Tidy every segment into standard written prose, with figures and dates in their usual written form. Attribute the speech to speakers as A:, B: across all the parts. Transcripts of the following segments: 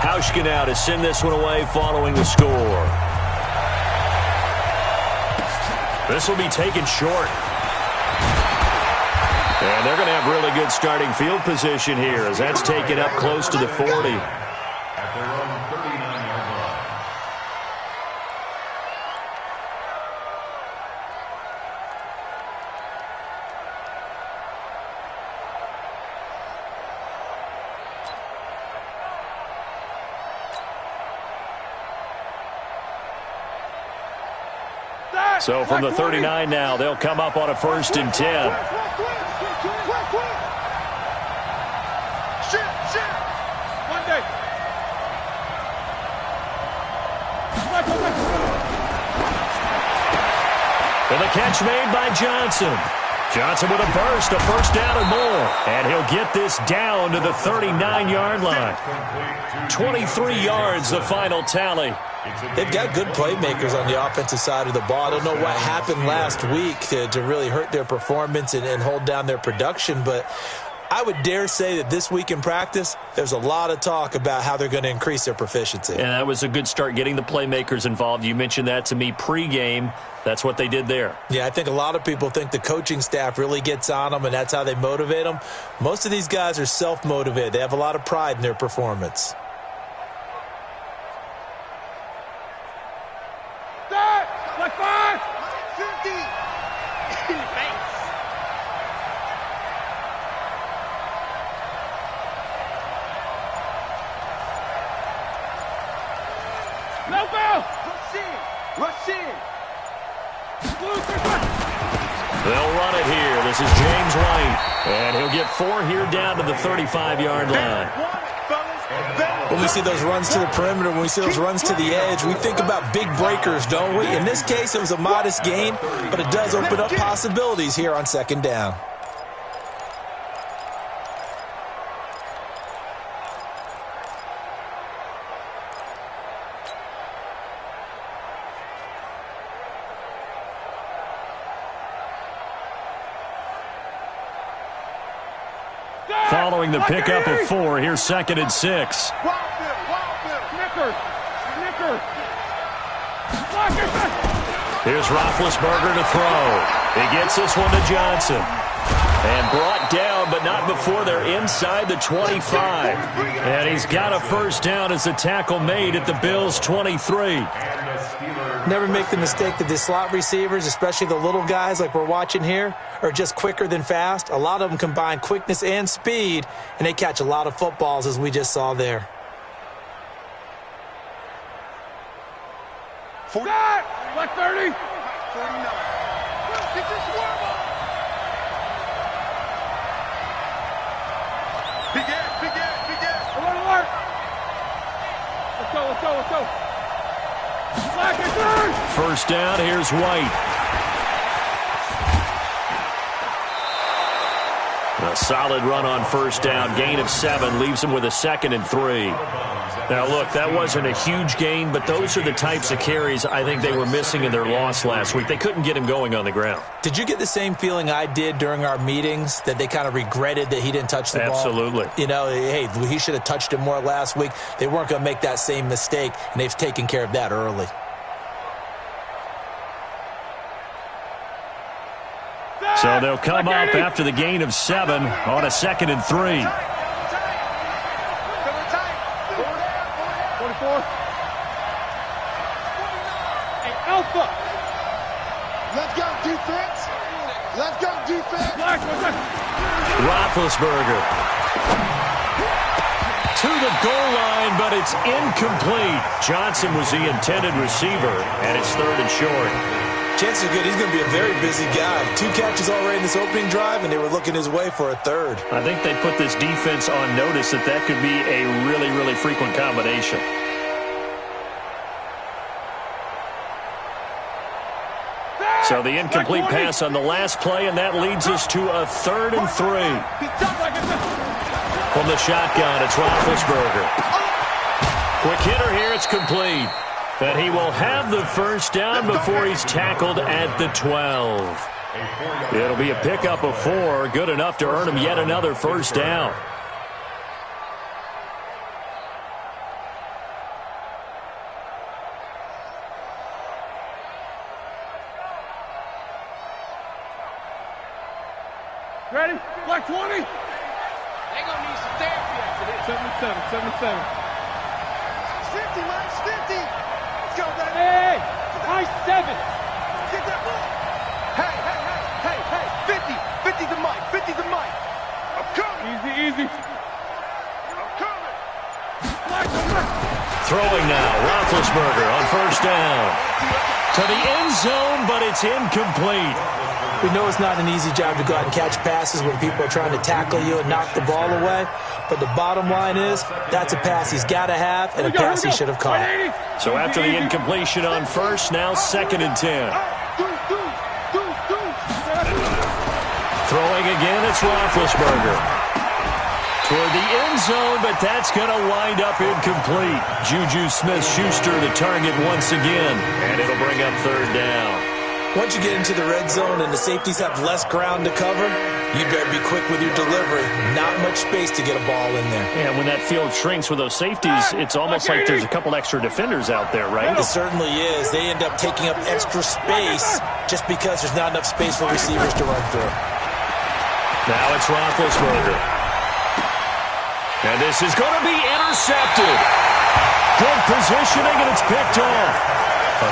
A: Hauschka now to send this one away following the score. This will be taken short. And they're going to have really good starting field position here as that's taken up close to the 40.
B: At their own 39-yard line.
A: So from the 39 now, they'll come up on a 1st and 10. And the catch made by Johnson. Johnson with a burst, a 1st down and more. And he'll get this down to the 39-yard line. 23 yards, the final tally.
C: They've got good playmakers on the offensive side of the ball. I don't know what happened last week to really hurt their performance and hold down their production, but I would dare say that this week in practice, there's a lot of talk about how they're going to increase their proficiency.
A: And that was a good start getting the playmakers involved. You mentioned that to me pregame. That's what they did there.
C: Yeah, I think a lot of people think the coaching staff really gets on them, and that's how they motivate them. Most of these guys are self-motivated. They have a lot of pride in their performance.
A: They'll run it here. This is James White. And he'll get 4 here down to the 35-yard line.
C: When we see those runs to the perimeter, when we see those runs to the edge, we think about big breakers, don't we? In this case, it was a modest gain, but it does open up possibilities here on 2nd down.
A: Following the pickup of 4, here's 2nd and 6. Here's Roethlisberger to throw. He gets this one to Johnson. And brought down, but not before they're inside the 25. And he's got a 1st down as the tackle made at the Bills' 23.
C: Never make the mistake that the slot receivers, especially the little guys like we're watching here, are just quicker than fast. A lot of them combine quickness and speed, and they catch a lot of footballs, as we just saw there.
D: 40. Like 30. 49. Get this warm up. Big ass, big ass, big ass. Alert. Let's go.
A: 1st down, here's White. A solid run on 1st down. Gain of 7 leaves him with a 2nd and 3. Now, look, that wasn't a huge gain, but those are the types of carries I think they were missing in their loss last week. They couldn't get him going on the ground.
C: Did you get the same feeling I did during our meetings, that they kind of regretted that he didn't touch the ball?
A: Absolutely.
C: You know, hey, he should have touched it more last week. They weren't going to make that same mistake, and they've taken care of that early.
A: So they'll come up after the gain of 7 on a 2nd and 3.
D: 44. Hey, Alpha. Let's go, defense. Let's go, defense.
A: Roethlisberger to the goal line, but it's incomplete. Johnson was the intended receiver, and it's 3rd and short.
C: Chances are good he's going to be a very busy guy. 2 catches already in this opening drive, and they were looking his way for a 3rd.
A: I think they put this defense on notice that could be a really, really frequent combination. So the incomplete pass on the last play, and that leads us to a 3rd and 3. From the shotgun, it's Roethlisberger. Quick hitter here, it's complete. But he will have the 1st down before he's tackled at the 12. It'll be a pickup of 4, good enough to earn him yet another 1st down.
D: Ready? Black 20. They're gonna need some therapy after this. 77. 50, Mike, 50. Let's go, baby. Hey, Mike, 7. Get that ball. Hey. 50 to Mike. 50 to Mike. I'm coming. Easy. I'm coming.
A: Throwing now, Roethlisberger on first down. To the end zone, but it's incomplete.
C: We know it's not an easy job to go out and catch passes when people are trying to tackle you and knock the ball away. But the bottom line is, that's a pass he's got to have and a pass he should have caught.
A: So after the incompletion on first, now 2nd and 10. Throwing again, it's Roethlisberger. Toward the end zone, but that's going to wind up incomplete. Juju Smith-Schuster the target once again, and it'll bring up 3rd down.
C: Once you get into the red zone and the safeties have less ground to cover, you better be quick with your delivery. Not much space to get a ball in there.
A: And when that field shrinks with those safeties, it's almost like there's a couple extra defenders out there, right?
C: It certainly is. They end up taking up extra space just because there's not enough space for receivers to run through.
A: Now it's Roethlisberger. And this is going to be intercepted. Good positioning, and it's picked off.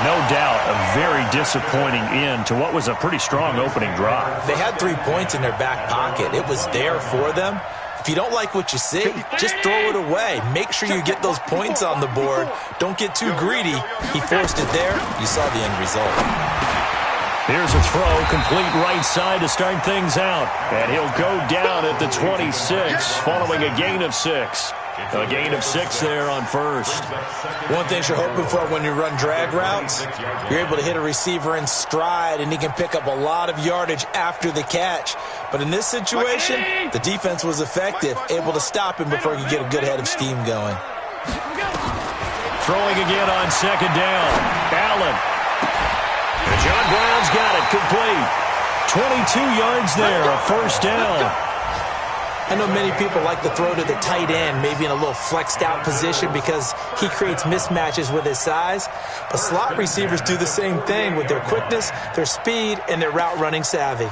A: No doubt, a very disappointing end to what was a pretty strong opening drive.
C: They had 3 points in their back pocket. It was there for them. If you don't like what you see, just throw it away. Make sure you get those points on the board. Don't get too greedy. He forced it there. You saw the end result.
A: Here's a throw, complete right side to start things out. And he'll go down at the 26, following a gain of 6. A gain of 6 there on first.
C: One thing you're hoping for when you run drag routes, you're able to hit a receiver in stride, and he can pick up a lot of yardage after the catch. But in this situation, the defense was effective, able to stop him before he could get a good head of steam going.
A: Throwing again on 2nd down. Allen. And John Brown's got it, complete. 22 yards there, a 1st down.
C: I know many people like to throw to the tight end, maybe in a little flexed out position because he creates mismatches with his size. But slot receivers do the same thing with their quickness, their speed, and their route running savvy.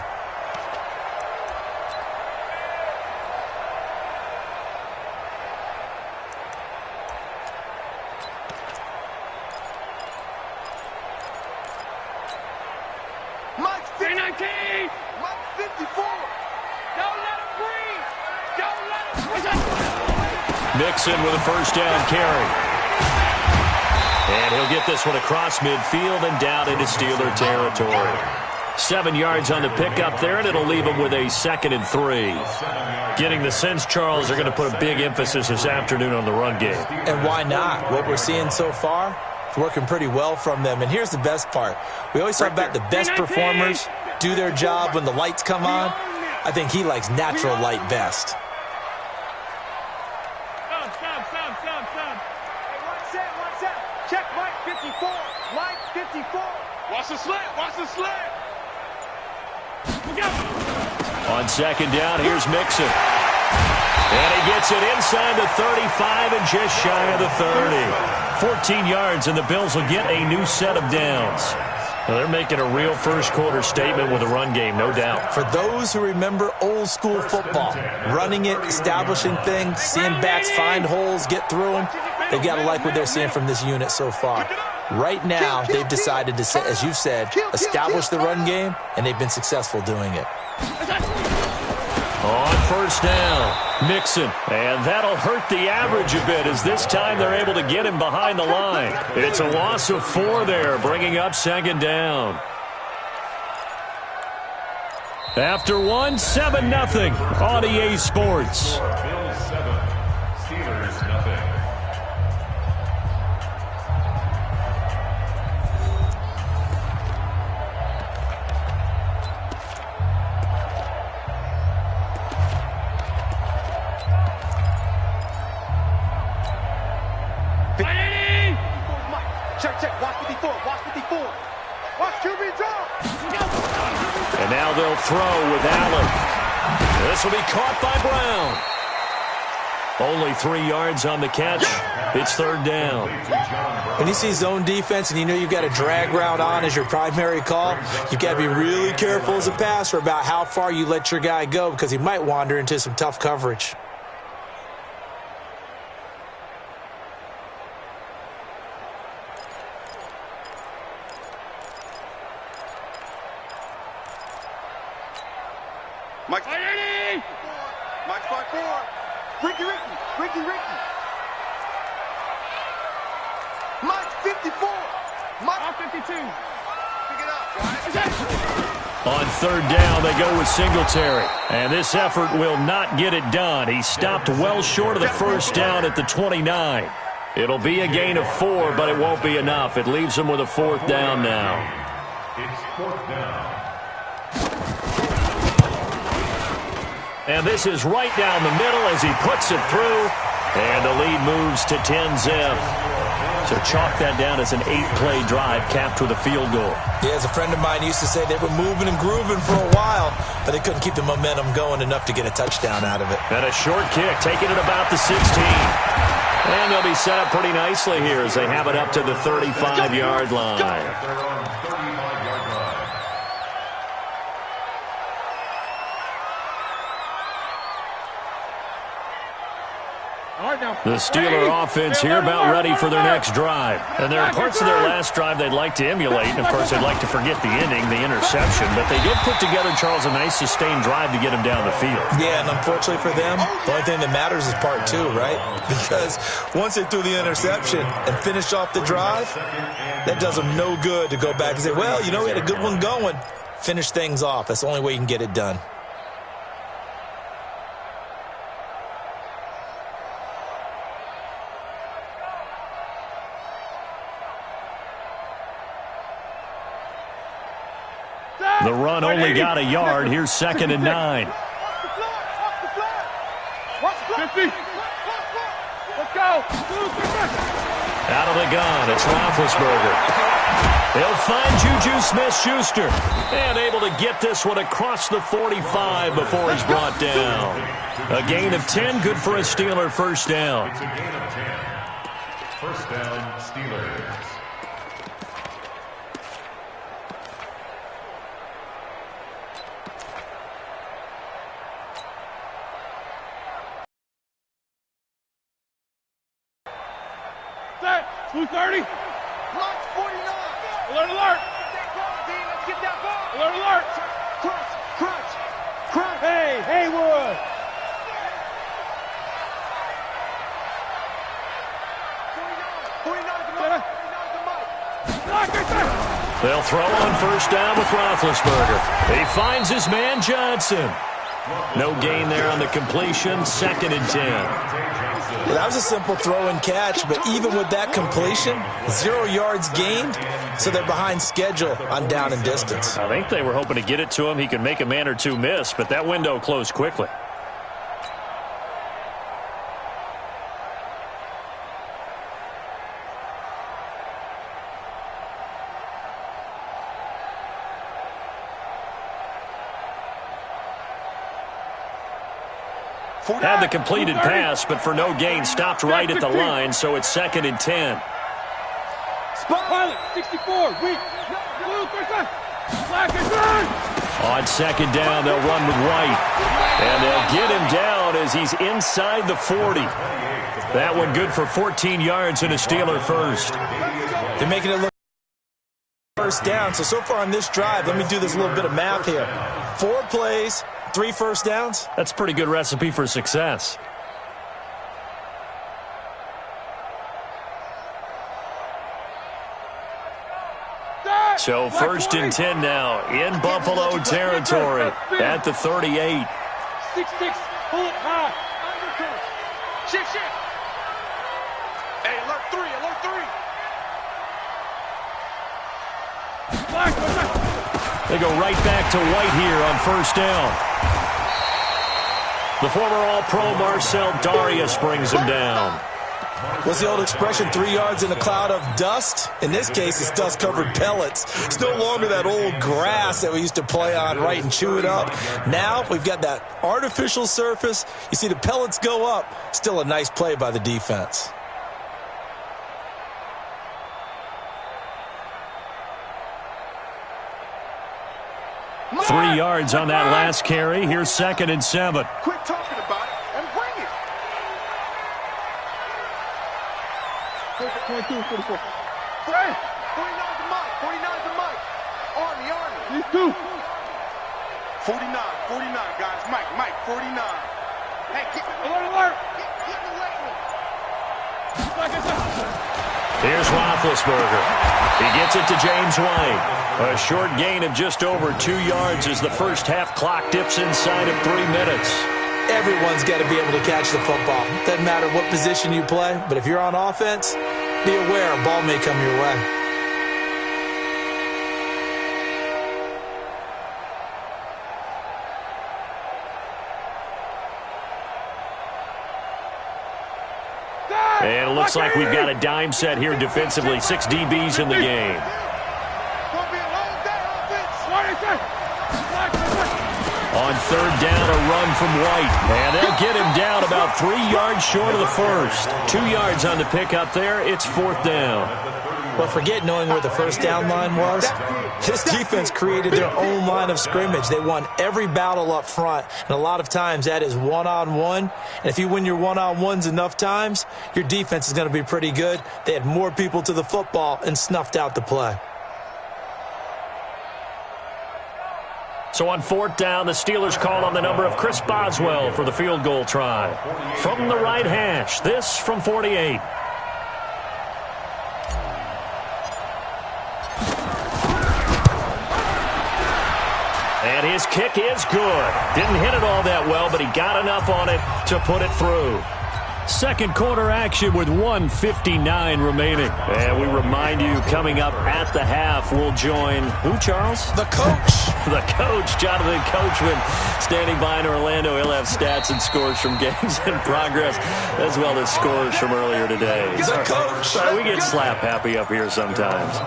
D: Mike 319. Mike 54. Don't let him breathe.
A: Mixon with a 1st down carry. And he'll get this one across midfield and down into Steeler territory. 7 yards on the pickup there, and it'll leave him with a 2nd and 3. Getting the sense, Charles, they're going to put a big emphasis this afternoon on the run game.
C: And why not? What we're seeing so far is working pretty well from them. And here's the best part. We always talk about the best performers do their job when the lights come on. I think he likes natural light best.
D: Check Mike 54. Mike 54. Watch the slant.
A: On 2nd down, here's Mixon. And he gets it inside the 35 and just shy of the 30. 14 yards, and the Bills will get a new set of downs. Now they're making a real first-quarter statement with a run game, no doubt.
C: For those who remember old-school football, running it, establishing things, seeing backs find holes, get through them, they've got to like what they're seeing from this unit so far. Right now, they've decided to, as you've said, establish the run game, and they've been successful doing it.
A: On 1st down, Mixon. And that'll hurt the average a bit as this time they're able to get him behind the line. It's a loss of 4 there, bringing up 2nd down. After 1, 7-0 on EA Sports.
B: Bills 7, Steelers nothing.
D: Check. Watch 54. Watch QB drop.
A: And now they'll throw with Allen. This will be caught by Brown. Only 3 yards on the catch. It's third down.
C: When you see zone defense and you know you've got a drag route on as your primary call, you've got to be really careful as a passer about how far you let your guy go because he might wander into some tough coverage.
D: Mike's 5-4. Ricky. Mike's 54. Mike's 52. Pick it up, guys.
A: On third down, they go with Singletary. And this effort will not get it done. He stopped well short of the first down at the 29. It'll be a gain of 4, but it won't be enough. It leaves him with a fourth down now.
B: It's fourth down.
A: And this is right down the middle as he puts it through. And the lead moves to 10-zip. So chalk that down as an 8-play drive capped with a field goal.
C: Yeah, as a friend of mine used to say, they were moving and grooving for a while, but they couldn't keep the momentum going enough to get a touchdown out of it.
A: And a short kick, taking it about the 16. And they'll be set up pretty nicely here as they have it up to the 35-yard line.
B: They're on 35-yard line.
A: The Steeler offense here about ready for their next drive. And there are parts of their last drive they'd like to emulate. And, of course, they'd like to forget the ending, the interception. But they did put together, Charles, a nice sustained drive to get him down the field.
C: Yeah, and unfortunately for them, the only thing that matters is part 2, right? Because once they threw the interception and finished off the drive, that does them no good to go back and say, well, you know, we had a good one going. Finish things off. That's the only way you can get it done.
A: The run only got a yard. Here's 2nd and 9.
D: 50. Let's go.
A: Out of the gun, it's Roethlisberger. He'll find Juju Smith-Schuster. And able to get this one across the 45 before he's brought down. A gain of 10, good for a Steeler first down.
B: It's a gain of 10. First down, Steelers.
D: Set. 230. Launch 49. Alert, alert. Let's get that ball. Alert, alert. Crunch. Hey, Haywood. 49
A: They'll throw on first down with Roethlisberger. He finds his man Johnson. No gain there on the completion. 2nd and 10.
C: Well, that was a simple throw and catch, but even with that completion, 0 yards gained, so they're behind schedule on down and distance.
A: I think they were hoping to get it to him. He could make a man or two miss, but that window closed quickly. Had the completed pass, but for no gain, stopped right at the line, so it's 2nd and 10.
D: Pilot, 64, weak. Blue, 35. Black and run.
A: On 2nd down, they'll run with White. And they'll get him down as he's inside the 40. That one good for 14 yards and a Steeler first.
C: They're making it look first down. So far on this drive, let me do this little bit of math here. 4 plays, 3 first downs.
A: That's a pretty good recipe for success. So 1st and 10 now in Buffalo territory at the 38.
D: 6-6, pull it high. Shift. Hey, alert 3.
A: They go right back to White here on first down. The former All-Pro Marcel Darius brings him down.
C: What's the old expression, 3 yards in a cloud of dust? In this case, it's dust-covered pellets. It's no longer that old grass that we used to play on, right, and chew it up. Now we've got that artificial surface. You see the pellets go up. Still a nice play by the defense.
A: Three yards on that last carry. Here's 2nd and 7.
D: Quit talking about it and bring it. 22, 44. 49 to Mike. 49 to Mike. Army. These two. 49, guys. Mike, 49. Hey, keep it. Alert. Keep it waiting.
A: Here's Roethlisberger. He gets it to James White. A short gain of just over 2 yards as the first half clock dips inside of 3 minutes.
C: Everyone's got to be able to catch the football. Doesn't matter what position you play, but if you're on offense, be aware a ball may come your way.
A: And it looks like we've got a dime set here defensively. 6 DBs in the game. On 3rd down, a run from White. And they'll get him down about 3 yards short of the first. 2 yards on the pickup there. It's 4th down.
C: But forget knowing where the first down line was. This defense created their own line of scrimmage. They won every battle up front, and a lot of times that is one-on-one. And if you win your one-on-ones enough times, your defense is going to be pretty good. They had more people to the football and snuffed out the play.
A: So on 4th down, the Steelers call on the number of Chris Boswell for the field goal try. From the right hash, this from 48. And his kick is good. Didn't hit it all that well, but he got enough on it to put it through. Second quarter action with 1:59 remaining. And we remind you, coming up at the half, we'll join who, Charles?
C: The coach.
A: The coach, Jonathan Coachman, standing by in Orlando. He'll have stats and scores from games in progress, as well as scores from earlier today.
C: The coach.
A: Sorry, we get slap happy up here sometimes.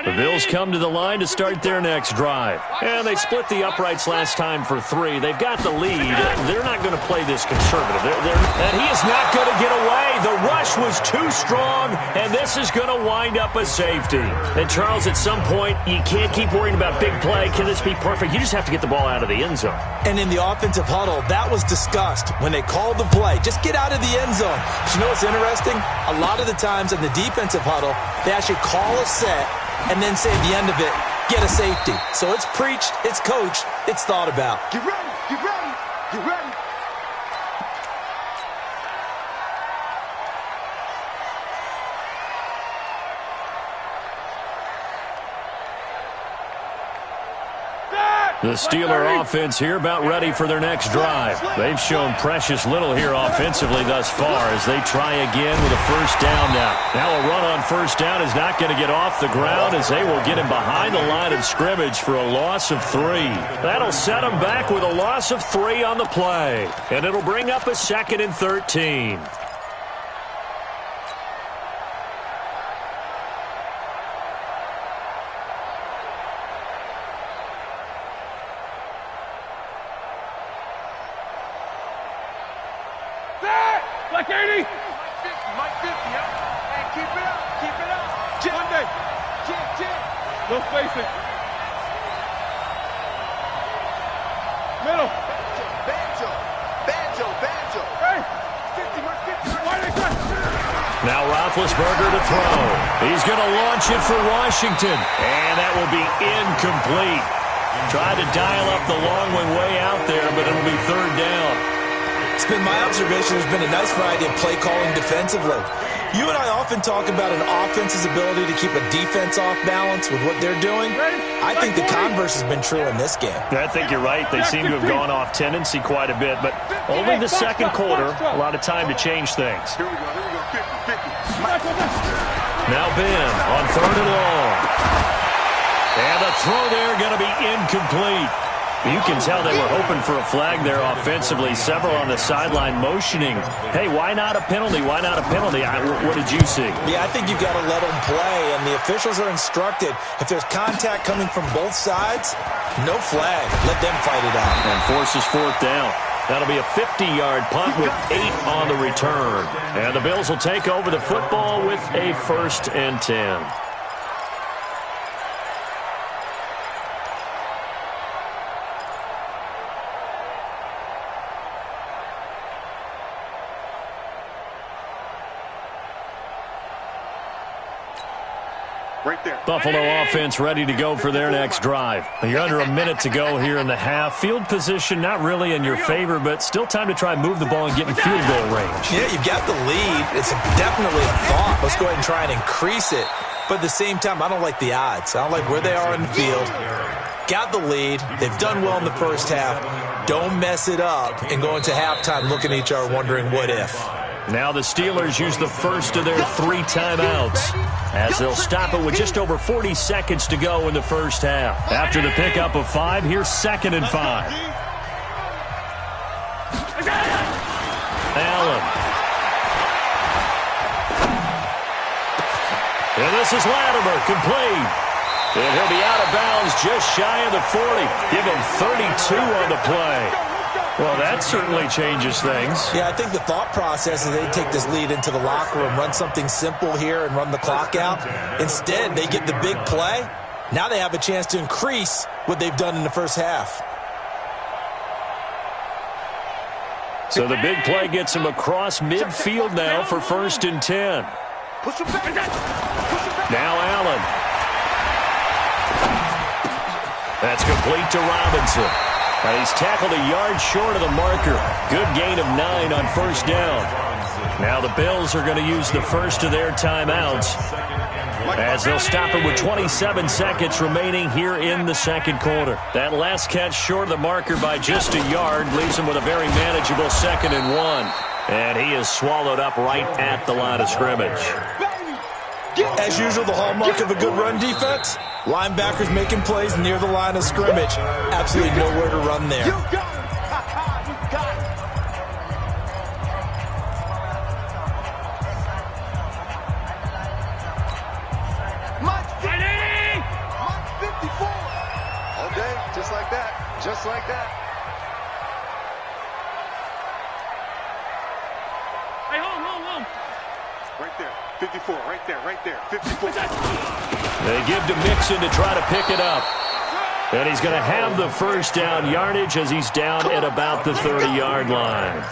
A: The Bills come to the line to start their next drive. And they split the uprights last time for 3. They've got the lead. They're not going to play this conservative. And he is not going to get away. The rush was too strong, and this is going to wind up a safety. And, Charles, at some point, you can't keep worrying about big play. Can this be perfect? You just have to get the ball out of the end zone.
C: And in the offensive huddle, that was discussed when they called the play. Just get out of the end zone. But you know what's interesting? A lot of the times in the defensive huddle, they actually call a set and then say at the end of it, get a safety. So it's preached, it's coached, it's thought about.
D: Get ready, get ready, get ready.
A: The Steeler offense here about ready for their next drive. They've shown precious little here offensively thus far as they try again with a first down now. Now a run on first down is not going to get off the ground as they will get him behind the line of scrimmage for a loss of 3. That'll set him back with a loss of 3 on the play. And it'll bring up a 2nd and 13.
D: Like 80. Mike 50, huh? Hey, keep it up, keep it up. Monday. Jim. No spacing. Middle. Banjo. Hey, 50, Mike 50. Why they cut?
A: Now Roethlisberger to throw. He's going to launch it for Washington. And that will be incomplete. Tried to dial up the long one way out there, but it'll be 3rd down.
C: It's been my observation there's been a nice variety of play calling defensively. You and I often talk about an offense's ability to keep a defense off balance with what they're doing. I think the converse has been true in this game.
A: I think you're right. They seem to have gone off tendency quite a bit, but only the second quarter, a lot of time to change things.
D: Here we go, 50.
A: Now Ben on 3rd and long. And the throw there going to be incomplete. You can tell they were hoping for a flag there offensively. Several on the sideline motioning, hey, why not a penalty? Why not a penalty? What did you see?
C: Yeah, I think you've got to let them play, and the officials are instructed, if there's contact coming from both sides, no flag. Let them fight it out.
A: And forces 4th down. That'll be a 50-yard punt with 8 on the return. And the Bills will take over the football with a 1st and 10.
B: Right there.
A: Buffalo offense ready to go for their next drive. You're under a minute to go here in the half. Field position not really in your favor, but still time to try and move the ball and get in field goal range.
C: Yeah, you've got the lead. It's definitely a thought. Let's go ahead and try and increase it. But at the same time, I don't like the odds. I don't like where they are in the field. Got the lead. They've done well in the first half. Don't mess it up and go into halftime looking at each other wondering what if.
A: Now the Steelers use the first of their 3 timeouts as they'll stop it with just over 40 seconds to go in the first half. After the pickup of 5, here's 2nd and 5. Allen. And this is Latimer, complete. And he'll be out of bounds just shy of the 40. Give him 32 on the play. Well, that certainly changes things.
C: Yeah, I think the thought process is they take this lead into the locker room, run something simple here and run the clock out. Instead, they get the big play. Now they have a chance to increase what they've done in the first half.
A: So the big play gets him across midfield now for 1st and 10. Now Allen. That's complete to Robinson. And he's tackled a yard short of the marker. Good gain of 9 on 1st down. Now the Bills are going to use the first of their timeouts as they'll stop it with 27 seconds remaining here in the 2nd quarter. That last catch short of the marker by just a yard leaves him with a very manageable 2nd and 1. And he is swallowed up right at the line of scrimmage.
C: As usual, the hallmark of a good run defense, linebackers making plays near the line of scrimmage. Absolutely nowhere to run there.
D: You got it. You got it. Mike 54. All day, just like that. Just like that. Hey, home. Right there. 54, right there, 54.
A: They give to Mixon to try to pick it up. And he's going to have the 1st down yardage as he's down at about the 30-yard line.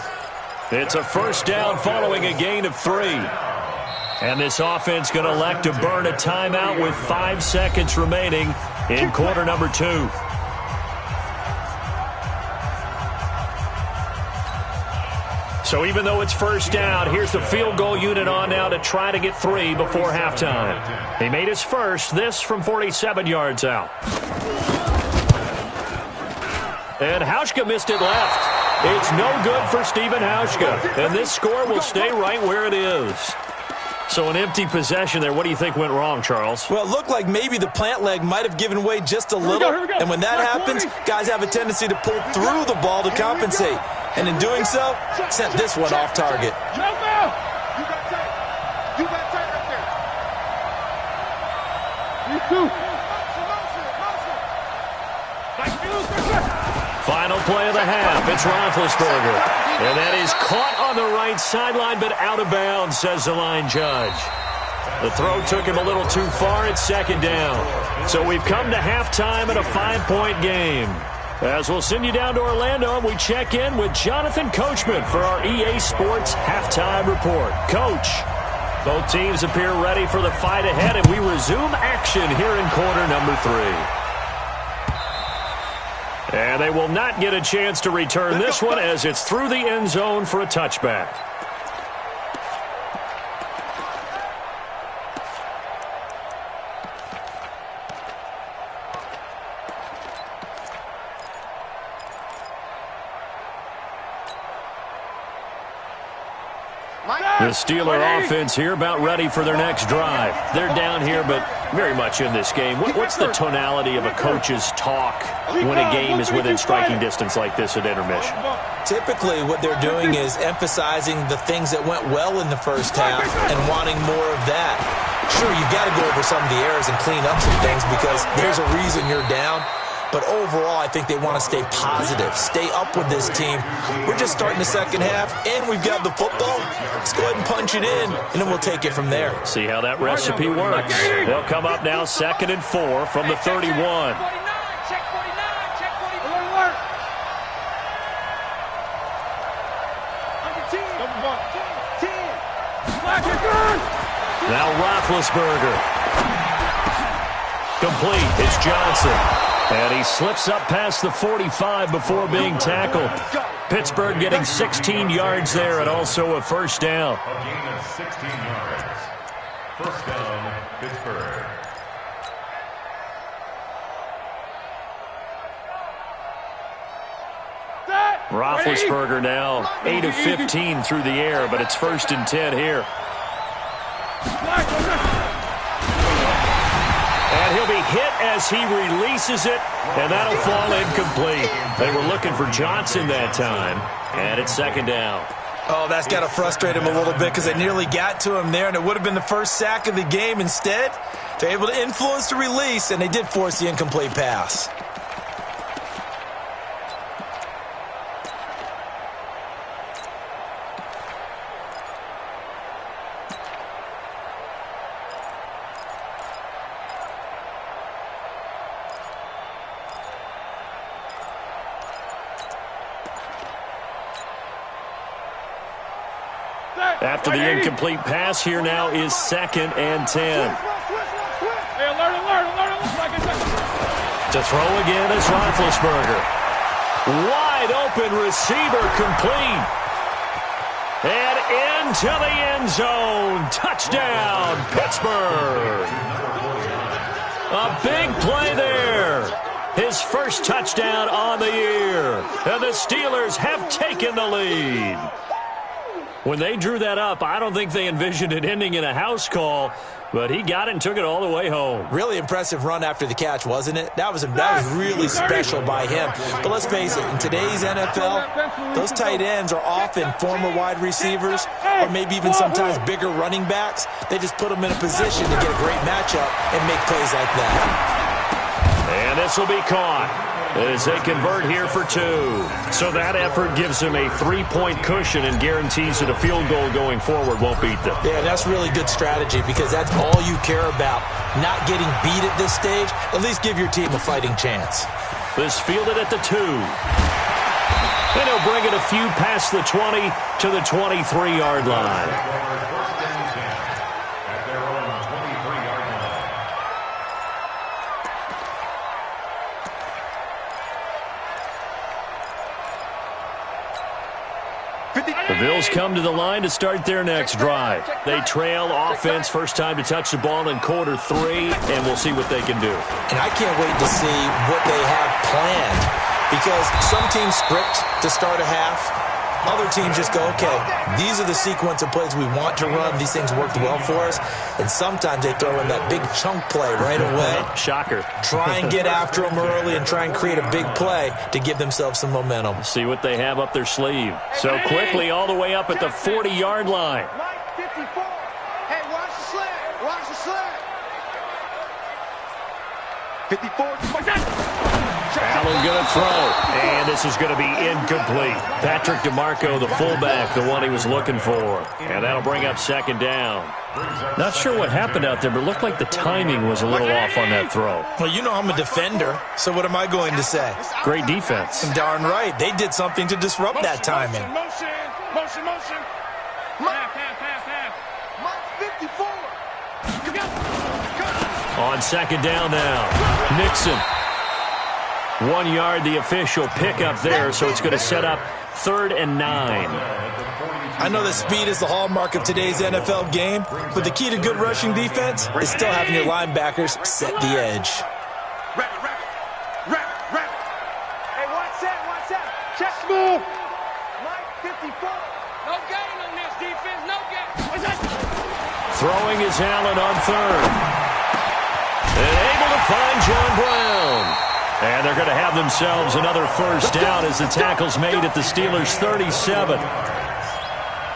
A: It's a 1st down following a gain of 3. And this offense going to elect to burn a timeout with 5 seconds remaining in quarter number 2. So even though it's 1st down, here's the field goal unit on now to try to get 3 before halftime. He made his first, this from 47 yards out. And Hauschka missed it left. It's no good for Stephen Hauschka. And this score will stay right where it is. So an empty possession there. What do you think went wrong, Charles?
C: Well, it looked like maybe the plant leg might have given way just a little. And when that happens, guys have a tendency to pull through the ball to compensate. And in doing so, sent this one off target.
D: You got tight. You got tight right there. You too.
A: Final play of the half. It's Roethlisberger. And that is caught on the right sideline, but out of bounds, says the line judge. The throw took him a little too far. It's 2nd down. So we've come to halftime at a 5-point game. As we'll send you down to Orlando, and we check in with Jonathan Coachman for our EA Sports Halftime Report. Coach, both teams appear ready for the fight ahead, and we resume action here in quarter number 3. And they will not get a chance to return this one as it's through the end zone for a touchback.
D: Mike.
A: The Steeler offense here about ready for their next drive. They're down here, but very much in this game. What's the tonality of a coach's talk when a game is within striking distance like this at intermission?
C: Typically, what they're doing is emphasizing the things that went well in the first half and wanting more of that. Sure, you've got to go over some of the errors and clean up some things because there's a reason you're down. But overall, I think they want to stay positive, stay up with this team. We're just starting the second half, and we've got the football. Let's go ahead and punch it in, and then we'll take it from there.
A: See how that recipe works. They'll come up now 2nd and 4 from the 31.
D: Check 49, check 49. Alert. Under 10. Double bump. 10. Slack your gun.
A: Now Roethlisberger. Complete. It's Johnson. And he slips up past the 45 before being tackled. Pittsburgh getting 16 yards there and also a first down.
B: A gain of 16 yards. First down, Pittsburgh.
A: Roethlisberger now 8 of 15 through the air, but it's 1st and 10 here. And he'll be hit as he releases it, and that'll fall incomplete. They were looking for Johnson that time, and it's 2nd down.
C: Oh, that's got to frustrate him a little bit because they nearly got to him there, and it would have been the first sack of the game. Instead, they're able to influence the release, and they did force the incomplete pass.
A: After the incomplete pass, here now is 2nd and 10.
D: Hey, alert.
A: To throw again is Roethlisberger. Wide open receiver complete. And into the end zone. Touchdown, Pittsburgh. A big play there. His first touchdown on the year. And the Steelers have taken the lead. When they drew that up, I don't think they envisioned it ending in a house call, but he got it and took it all the way home.
C: Really impressive run after the catch, wasn't it? That was really special by him. But let's face it, in today's NFL, those tight ends are often former wide receivers or maybe even sometimes bigger running backs. They just put them in a position to get a great matchup and make plays like that.
A: And this will be caught as they convert here for 2. So that effort gives them a 3-point cushion and guarantees that a field goal going forward won't beat them.
C: Yeah, that's really good strategy because that's all you care about. Not getting beat at this stage. At least give your team a fighting chance.
A: This fielded at the 2. And he'll bring it a few past the 20 to the 23-yard line. The Bills come to the line to start their next drive. They trail offense, first time to touch the ball in quarter 3, and we'll see what they can do.
C: And I can't wait to see what they have planned because some teams script to start a half. Other teams just go, okay, these are the sequence of plays we want to run. These things worked well for us. And sometimes they throw in that big chunk play right away.
A: Shocker.
C: Try and get after them early and try and create a big play to give themselves some momentum.
A: See what they have up their sleeve. So quickly all the way up at the 40-yard line.
D: Mike 54. Hey, watch the sled. Watch the sled. 54.
A: Allen going to throw, and this is going to be incomplete. Patrick DeMarco, the fullback, the one he was looking for. And that'll bring up 2nd down. Not sure what happened out there, but it looked like the timing was a little off on that throw.
C: Well, you know I'm a defender, so what am I going to say?
A: Great defense.
C: Darn right. They did something to disrupt that timing.
D: Motion. Half. Mike 54. You got
A: On 2nd down now, Nixon. 1 yard, the official pickup there, so it's going to set up 3rd and 9.
C: I know that speed is the hallmark of today's NFL game, but the key to good rushing defense is still having your linebackers set the edge.
D: Rapid. Hey, watch that. Check move. Mike 54. No gain on this defense. No gain.
A: Throwing is Allen on third. And able to find John Brown. And they're going to have themselves another first down as the tackle's made at the Steelers' 37.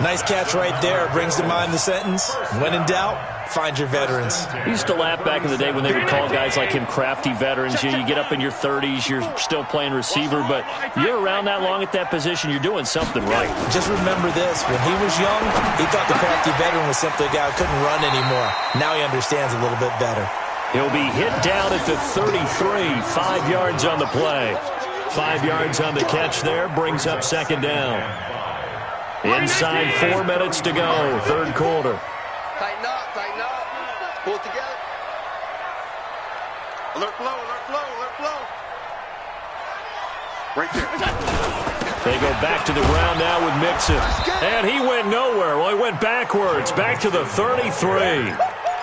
C: Nice catch right there. Brings to mind the sentence, when in doubt, find your veterans.
A: We used to laugh back in the day when they would call guys like him crafty veterans. You get up in your 30s, you're still playing receiver, but you're around that long at that position, you're doing something right.
C: Just remember this. When he was young, he thought the crafty veteran was simply a guy who couldn't run anymore. Now he understands a little bit better.
A: He'll be hit down at the 33, 5 yards on the play. 5 yards on the catch there, brings up second down. Inside 4 minutes to go, third quarter.
D: Tighten up, pull it together. Alert flow, alert flow, alert flow. Right there.
A: They go back to the ground now with Mixon. And he went nowhere. Well, he went backwards, back to the 33.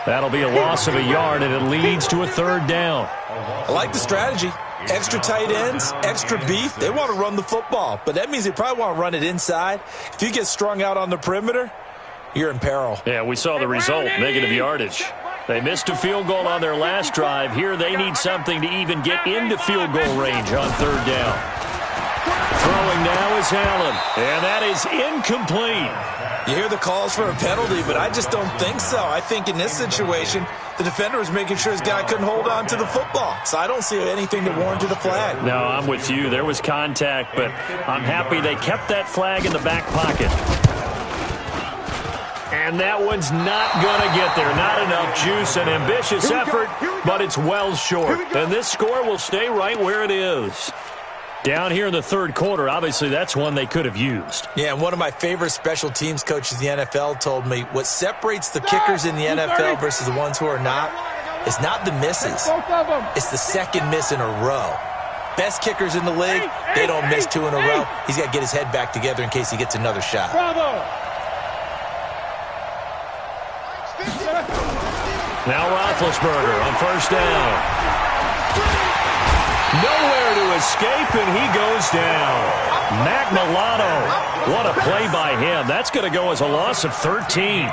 A: That'll be a loss of a yard, and it leads to a third down.
C: I like the strategy. Extra tight ends, extra beef. They want to run the football, but that means they probably want to run it inside. If you get strung out on the perimeter, you're in peril.
A: Yeah, we saw the result, negative yardage. They missed a field goal on their last drive. Here they need something to even get into field goal range on third down. Throwing now is Allen, and that is incomplete.
C: You hear the calls for a penalty, but I just don't think so. I think in this situation, the defender was making sure his guy couldn't hold on to the football. So I don't see anything that warranted a flag.
A: No, I'm with you. There was contact, but I'm happy they kept that flag in the back pocket. And that one's not going to get there. Not enough juice. An ambitious effort, but it's well short. And this score will stay right where it is. Down here in the third quarter, obviously that's one they could have used.
C: Yeah, and one of my favorite special teams coaches in the NFL told me what separates the kickers in the NFL versus the ones who are not is not the misses. It's the second miss in a row. Best kickers in the league, they don't miss 2 in a row. He's got to get his head back together in case he gets another shot.
A: Now Roethlisberger on first down. Nowhere to escape, and he goes down. Mac Milano, what a play by him. That's going to go as a loss of 13.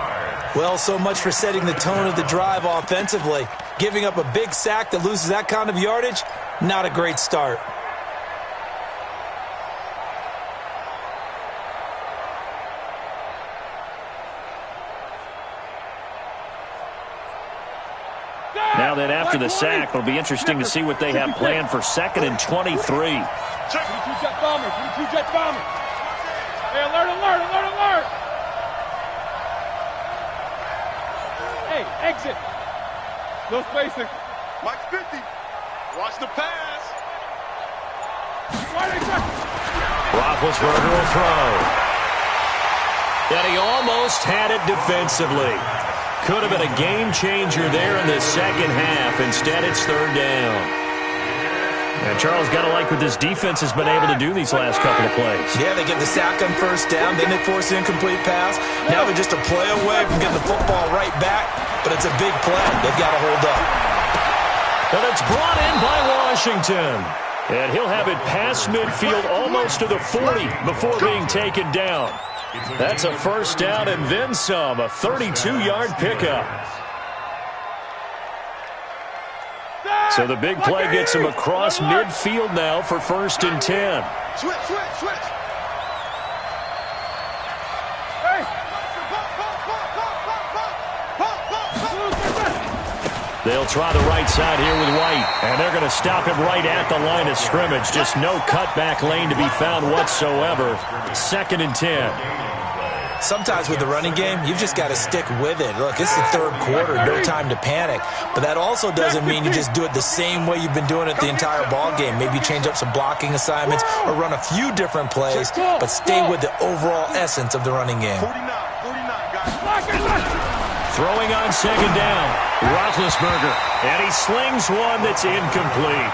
C: Well, so much for setting the tone of the drive offensively. Giving up a big sack that loses that kind of yardage, not a great start.
A: Now then, after the sack, it'll be interesting to see what they have planned for 2nd and 23.
D: 22 jet bombers, 22 jet bombers. Hey, alert, alert, alert, alert. Hey, exit. No spacing. Mike 50. Watch the pass.
A: Roethlisberger will throw. And he almost had it defensively. Could have been a game changer there in the second half. Instead, it's third down. And Charles, got to like what this defense has been able to do these last couple of plays.
C: Yeah, they get the sack on first down, then they force an incomplete pass. Now they're just a play away from getting the football right back, but it's a big play. They've got to hold up.
A: And it's brought in by Washington. And he'll have it past midfield almost to the 40 before being taken down. That's a first down and then some, a 32-yard pickup. So the big play gets him across midfield now for 1st and 10.
D: Switch, switch, switch.
A: They'll try the right side here with White, and they're going to stop him right at the line of scrimmage. Just no cutback lane to be found whatsoever. 2nd and 10.
C: Sometimes with the running game, you've just got to stick with it. Look, it's the third quarter, no time to panic. But that also doesn't mean you just do it the same way you've been doing it the entire ball game. Maybe change up some blocking assignments or run a few different plays, but stay with the overall essence of the running game.
D: 49, guys.
A: Throwing on second down, Roethlisberger, and he slings one that's incomplete.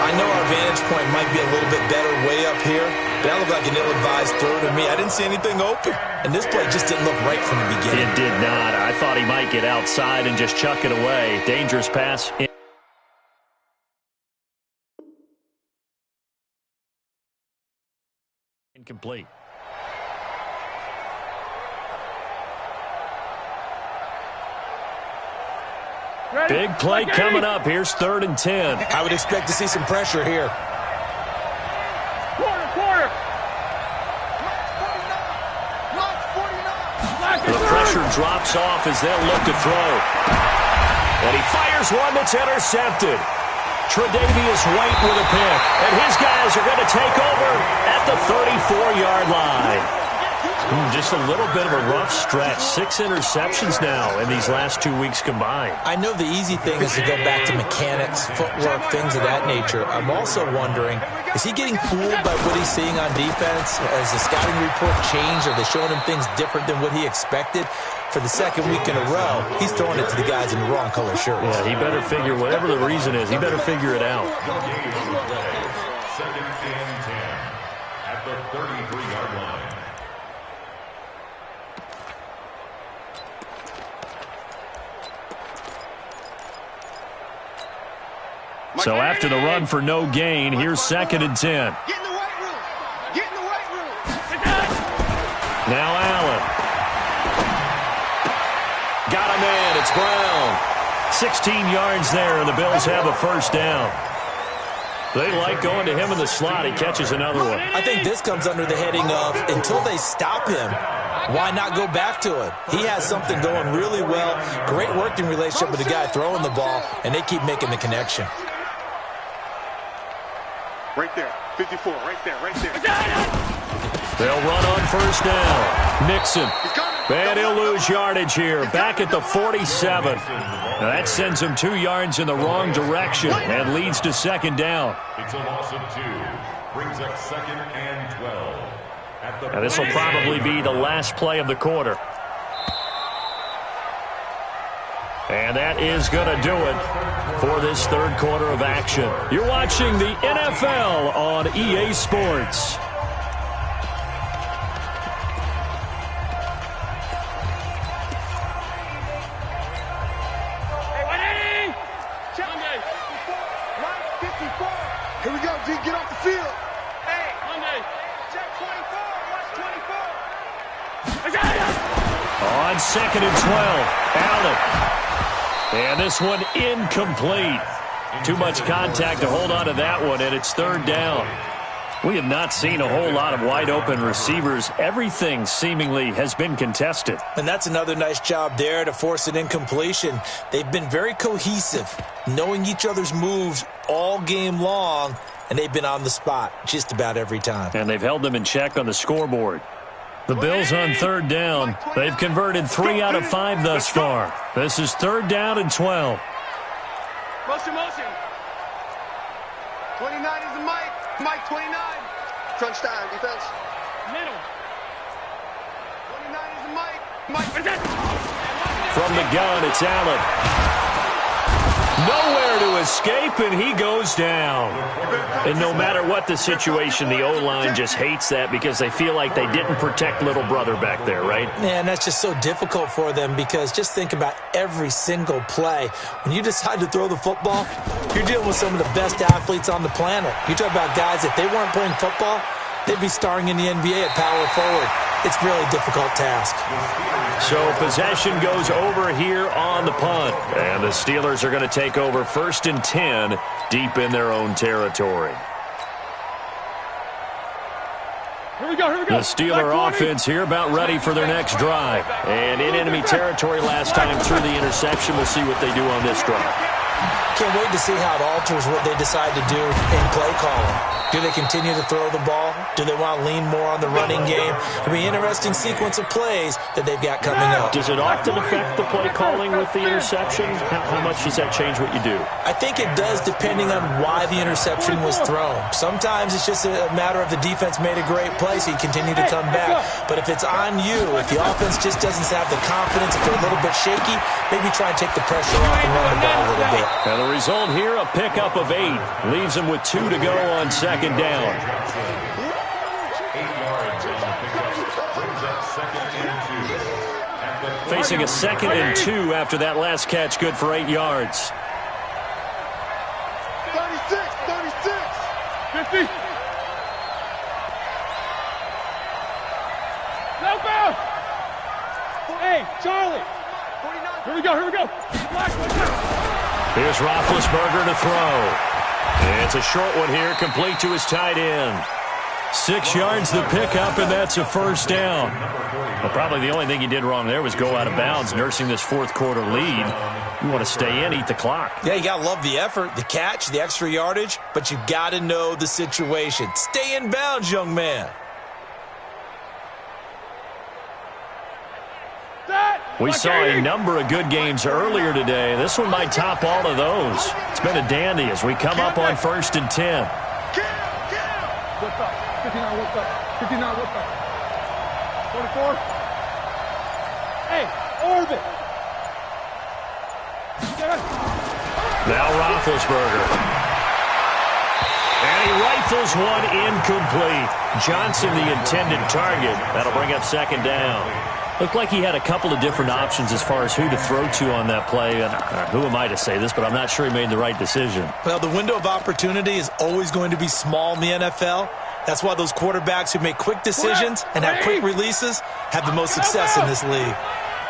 C: I know our vantage point might be a little bit better way up here, but that looked like an ill-advised throw to me. I didn't see anything open, and this play just didn't look right from the beginning.
A: It did not. I thought he might get outside and just chuck it away. Dangerous pass. Incomplete. Big play coming up. Here's 3rd and 10.
C: I would expect to see some pressure here.
D: Quarter.
A: The pressure drops off as they'll look to throw. And he fires one that's intercepted. Tre'Davious White with a pick. And his guys are going to take over at the 34-yard line. Just a little bit of a rough stretch. 6 interceptions now in these last 2 weeks combined.
C: I know the easy thing is to go back to mechanics, footwork, things of that nature. I'm also wondering, is he getting fooled by what he's seeing on defense? Has the scouting report changed? Are they showing him things different than what he expected? For the 2nd week in a row, he's throwing it to the guys in the wrong color shirts.
A: Yeah, he better figure, whatever the reason is, he better figure it out.
B: 2nd and 10 at the 33-yard line.
A: So after the run for no gain, here's 2nd and 10.
D: Get in the weight room. Get in the weight room.
A: Now Allen. Got a man. It's Brown. 16 yards there, and the Bills have a 1st down. They like going to him in the slot. He catches another one.
C: I think this comes under the heading of, until they stop him, why not go back to him? He has something going really well. Great working relationship with the guy throwing the ball, and they keep making the connection.
D: Right there. 54. Right there.
A: They'll run on 1st down. Nixon. And he'll lose yardage here. Back at the 47. Now that sends him 2 yards in the wrong direction and leads to 2nd down.
B: It's a loss of 2. Brings up 2nd and 12.
A: Now this will probably be the last play of the quarter. And that is going to do it for this 3rd quarter of action. You're watching the NFL on EA Sports.
D: Here we go, G. Get off the field. Hey, Monday. Check 24. Watch 24.
A: On 2nd and 12, Allen. And this one incomplete. Too much contact to hold on to that one, and it's 3rd down. We have not seen a whole lot of wide-open receivers. Everything seemingly has been contested.
C: And that's another nice job there to force an incompletion. They've been very cohesive, knowing each other's moves all game long, and they've been on the spot just about every time.
A: And they've held them in check on the scoreboard. The Bills on 3rd down. They've converted 3 out of 5 thus far. This is 3rd down and 12.
D: Motion. 29 is the Mike. Mike 29. Crunch time, defense. Middle. 29 is the Mike.
A: From the gun, it's Allen. Nowhere to escape, and he goes down. And no matter what the situation, the O-line just hates that because they feel like they didn't protect little brother back there, right?
C: Man, that's just so difficult for them because just think about every single play. When you decide to throw the football, you're dealing with some of the best athletes on the planet. You talk about guys, if they weren't playing football, they'd be starring in the NBA at power forward. It's a really difficult task.
A: So possession goes over here on the punt. And the Steelers are going to take over 1st and 10 deep in their own territory.
D: Here we go.
A: The Steeler offense here about ready for their next drive. And in enemy territory last time through the interception. We'll see what they do on this drive.
C: Can't wait to see how it alters what they decide to do in play calling. Do they continue to throw the ball? Do they want to lean more on the running game? It'll be an interesting sequence of plays that they've got coming up.
A: Does it often affect the play calling with the interception? How much does that change what you do?
C: I think it does depending on why the interception was thrown. Sometimes it's just a matter of the defense made a great play, so you continue to come back. But if it's on you, if the offense just doesn't have the confidence, if they're a little bit shaky, maybe try and take the pressure off and run the ball a little bit.
A: Now the result here, a pickup of 8. Leaves them with 2 to go on 2nd down.
B: 8 yards on the pickup. Brings up 2nd and 2.
A: Facing a 2nd and 2 after that last catch, good for 8 yards.
D: 36. 50. Help out. Hey, Charlie. 49. Here we go. Black,
A: Here's Roethlisberger to throw. It's a short one here, complete to his tight end. 6 yards the pickup, and that's a first down. Well, probably the only thing he did wrong there was go out of bounds, nursing this fourth quarter lead. You want to stay in, eat the clock.
C: Yeah, you got to love the effort, the catch, the extra yardage, but you got to know the situation. Stay in bounds, young man.
A: We saw a number of good games earlier today. This one might top all of those. It's been a dandy as we come up on 1st and 10.
D: What's up? 59, what's up? 59, what's up? 44. Hey, orbit.
A: Now Roethlisberger. And he rifles one incomplete. Johnson, the intended target. That'll bring up 2nd down. Looked like he had a couple of different options as far as who to throw to on that play. Who am I to say this, but I'm not sure he made the right decision.
C: Well, the window of opportunity is always going to be small in the NFL. That's why those quarterbacks who make quick decisions and have quick releases have the most success in this league.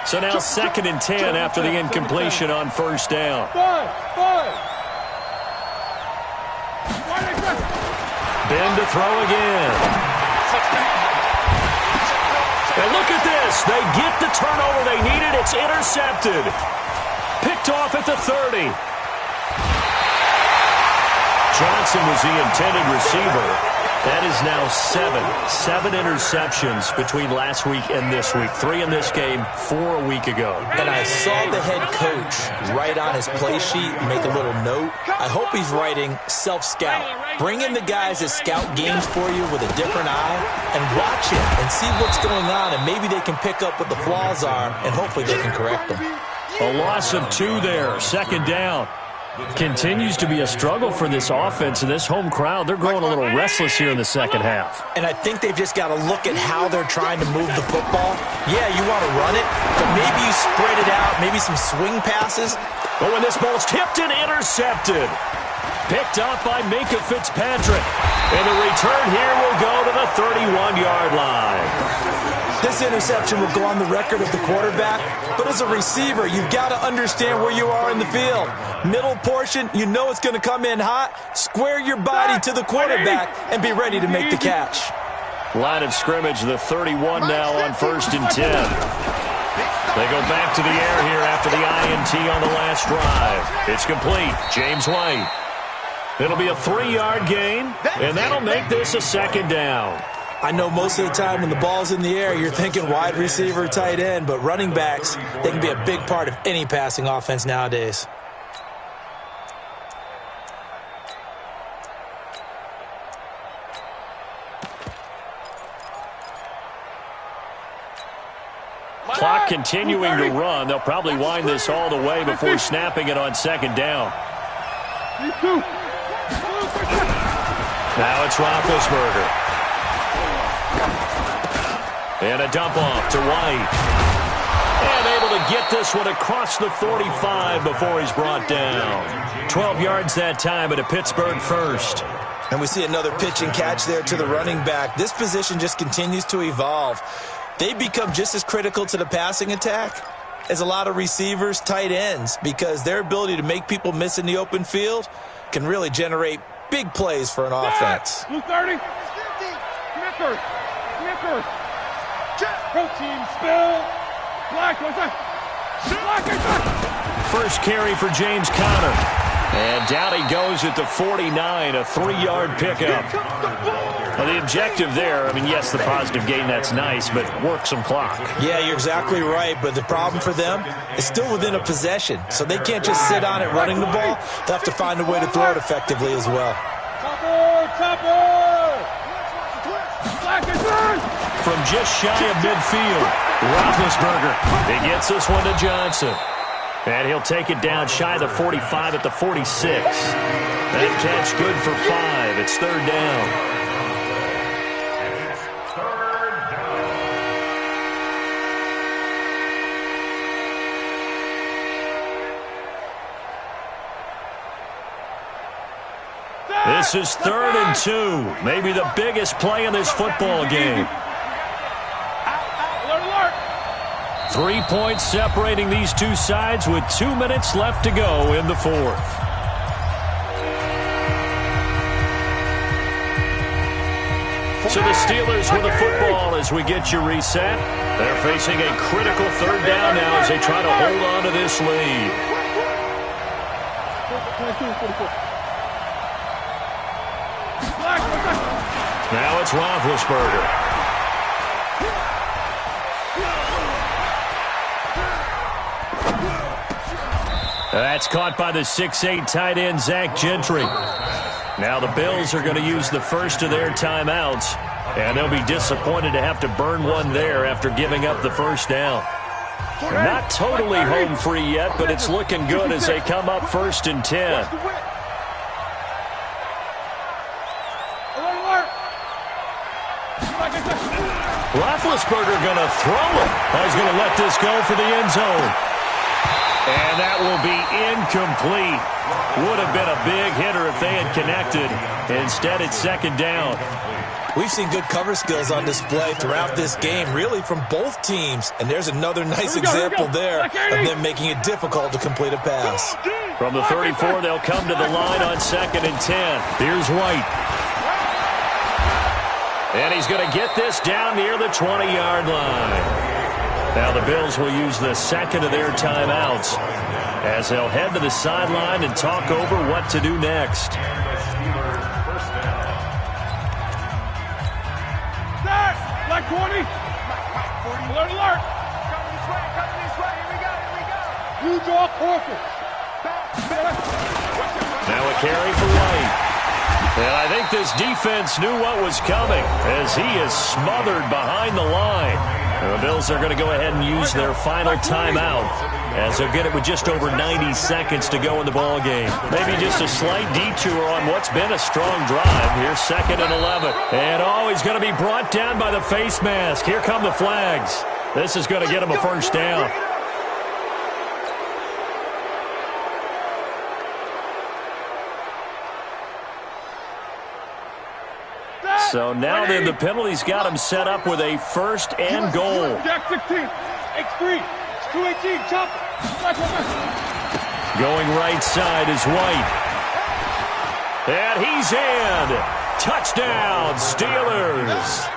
A: So now 2nd and 10 after the incompletion on 1st down. Ben to throw again. And look at this. They get the turnover they needed. It's intercepted. Picked off at the 30. Johnson was the intended receiver. That is now 7 interceptions between last week and this week. 3 in this game, 4 a week ago.
C: And I saw the head coach write on his play sheet and make a little note. I hope he's writing self-scout. Bring in the guys that scout games for you with a different eye and watch it and see what's going on, and maybe they can pick up what the flaws are, and hopefully they can correct them.
A: A loss of 2 there, 2nd down. Continues to be a struggle for this offense, and this home crowd, they're growing a little restless here in the second half.
C: And I think they've just got to look at how they're trying to move the football. Yeah, you want to run it, but maybe you spread it out, maybe some swing passes.
A: But when this ball's tipped and intercepted, picked up by Minkah Fitzpatrick. And the return here will go to the 31-yard line.
C: This interception will go on the record of the quarterback, but as a receiver, you've got to understand where you are in the field. Middle portion, you know it's going to come in hot. Square your body to the quarterback and be ready to make the catch.
A: Line of scrimmage, the 31 now on 1st and 10. They go back to the air here after the INT on the last drive. It's complete. James White. It'll be a 3-yard gain, and that'll make this a 2nd down.
C: I know most of the time when the ball's in the air, you're thinking wide receiver, tight end, but running backs, they can be a big part of any passing offense nowadays.
A: Clock continuing to run. They'll probably wind this all the way before snapping it on 2nd down. Now it's Roethlisberger. And a dump off to White. And able to get this one across the 45 before he's brought down. 12 yards that time at a Pittsburgh first.
C: And we see another pitch and catch there to the running back. This position just continues to evolve. They become just as critical to the passing attack as a lot of receivers, tight ends, because their ability to make people miss in the open field can really generate big plays for an offense.
D: Blue 30. Snickers. Snickers. Protein spill. Black.
A: First carry for James Conner. And down he goes at the 49, a 3-yard pickup. Well, the objective there, I mean, yes, the positive gain, that's nice, but work some clock.
C: Yeah, you're exactly right, but the problem for them is still within a possession, so they can't just sit on it running the ball. They'll have to find a way to throw it effectively as well.
A: From just shy of midfield, Roethlisberger. He gets this one to Johnson. And he'll take it down shy of the 45 at the 46. That catch good for 5. It's 3rd down. This is 3rd and 2. Maybe the biggest play in this football game. 3 points separating these two sides with 2 minutes left to go in the fourth. So the Steelers with the football as we get you reset. They're facing a critical third down now as they try to hold on to this lead. Now it's Roethlisberger. That's caught by the 6'8" tight end, Zach Gentry. Now the Bills are going to use the first of their timeouts, and they'll be disappointed to have to burn one there after giving up the first down. Not totally home free yet, but it's looking good as they come up 1st and 10. Roethlisberger going to throw it. He's going to let this go for the end zone. And that will be incomplete. Would have been a big hitter if they had connected. Instead, it's 2nd down.
C: We've seen good cover skills on display throughout this game, really from both teams. And there's another nice example there of them making it difficult to complete a pass.
A: From the 34, they'll come to the line on 2nd and 10. Here's White. And he's going to get this down near the 20-yard line. Now the Bills will use the second of their timeouts as they'll head to the sideline and talk over what to do next.
D: Black 20. Alert, alert. Coming this way, here we go. You draw corpus.
A: Now a carry for White. And I think this defense knew what was coming as he is smothered behind the line. And the Bills are going to go ahead and use their final timeout as they'll get it with just over 90 seconds to go in the ball game. Maybe just a slight detour on what's been a strong drive. Here's 2nd and 11. And he's going to be brought down by the face mask. Here come the flags. This is going to get him a first down. So now then the penalty's got him set up with a 1st and goal.
D: Jack 16, X3, 218, chop.
A: Going right side is White. And he's in. Touchdown, Steelers.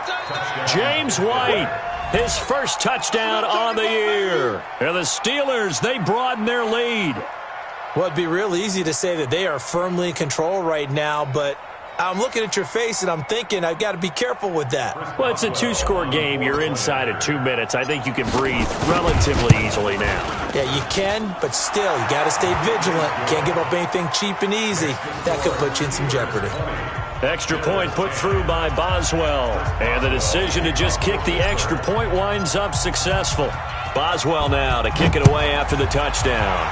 A: James White, his first touchdown on the year. And the Steelers, they broaden their lead.
C: Well, it'd be real easy to say that they are firmly in control right now, but I'm looking at your face, and I'm thinking I've got to be careful with that.
A: Well, it's a 2-score game. You're inside of 2 minutes. I think you can breathe relatively easily now.
C: Yeah, you can, but still, you got to stay vigilant. Can't give up anything cheap and easy. That could put you in some jeopardy.
A: Extra point put through by Boswell. And the decision to just kick the extra point winds up successful. Boswell now to kick it away after the touchdown.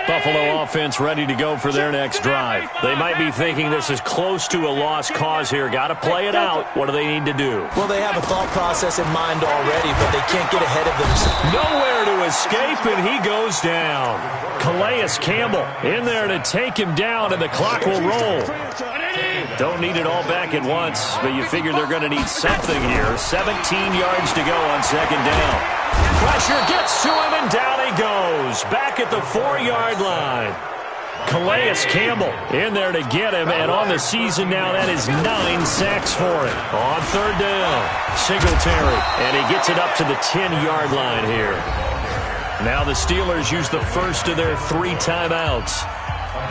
A: Buffalo offense ready to go for their next drive. They might be thinking this is close to a lost cause here. Got to play it out. What do they need to do?
C: Well, they have a thought process in mind already, but they can't get ahead of themselves.
A: Nowhere to escape, and he goes down. Calais Campbell in there to take him down, and the clock will roll. Don't need it all back at once, but you figure they're going to need something here. 17 yards to go on 2nd down. Pressure gets to him, and down he goes. Back at the 4-yard line. Calais Campbell in there to get him, and on the season now, that is 9 sacks for him. On 3rd down, Singletary, and he gets it up to the 10-yard line here. Now the Steelers use the first of their 3 timeouts.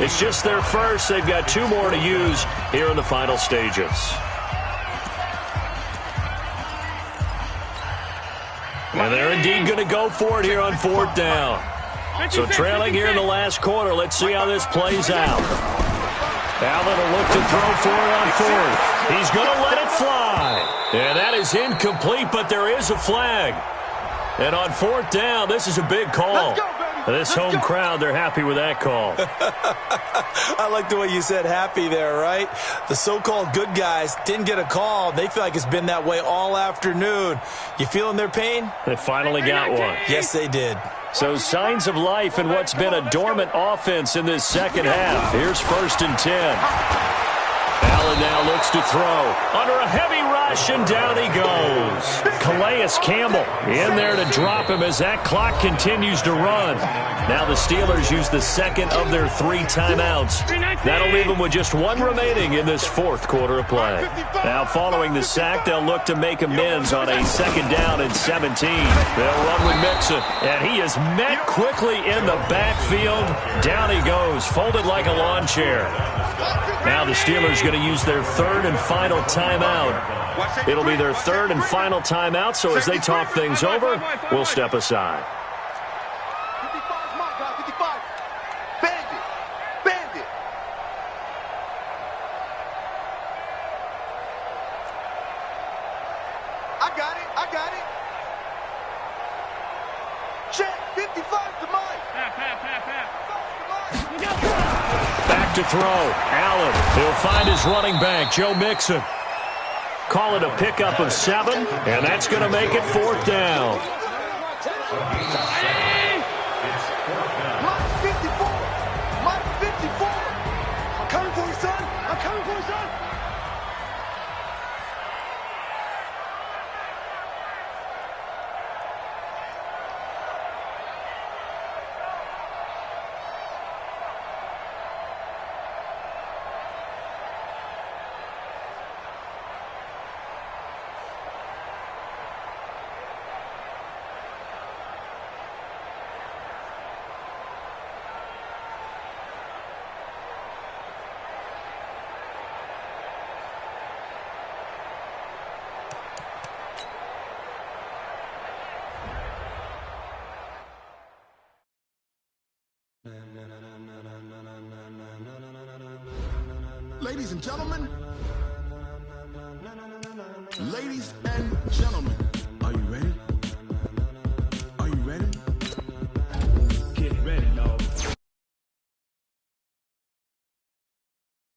A: It's just their first. They've got 2 more to use here in the final stages. And they're indeed going to go for it here on 4th down. So trailing here in the last quarter. Let's see how this plays out. Allen will look to throw for it on 4th. He's going to let it fly. And that is incomplete, but there is a flag. And on 4th down, this is a big call. This home crowd, they're happy with that call.
C: I like the way you said happy there, right? The so-called good guys didn't get a call. They feel like it's been that way all afternoon. You feeling their pain?
A: They finally got one.
C: Yes, they did.
A: So signs of life in what's been a dormant offense in this second half. Here's 1st and 10. Allen now looks to throw. Under a heavy rush, and down he goes. Calais Campbell in there to drop him as that clock continues to run. Now the Steelers use the second of their 3 timeouts. That'll leave them with just 1 remaining in this 4th quarter of play. Now following the sack, they'll look to make amends on a 2nd down and 17. They'll run with Mixon, and he is met quickly in the backfield. Down he goes, folded like a lawn chair. Now the Steelers going to use their 3rd and final timeout. It'll be their 3rd and final timeout, so as they talk things over, we'll step aside.
D: 55 my guy, 55. Bandit. Bandit. I got it. Check, 55 to mine.
A: Back to throw. Allen. He'll find his running back, Joe Mixon. Call it a pickup of 7, and that's going to make it 4th down.
D: Mine 54. Mine 54. I'm coming for you, son. I'm coming for you, son.
E: Ladies and gentlemen, ladies and gentlemen,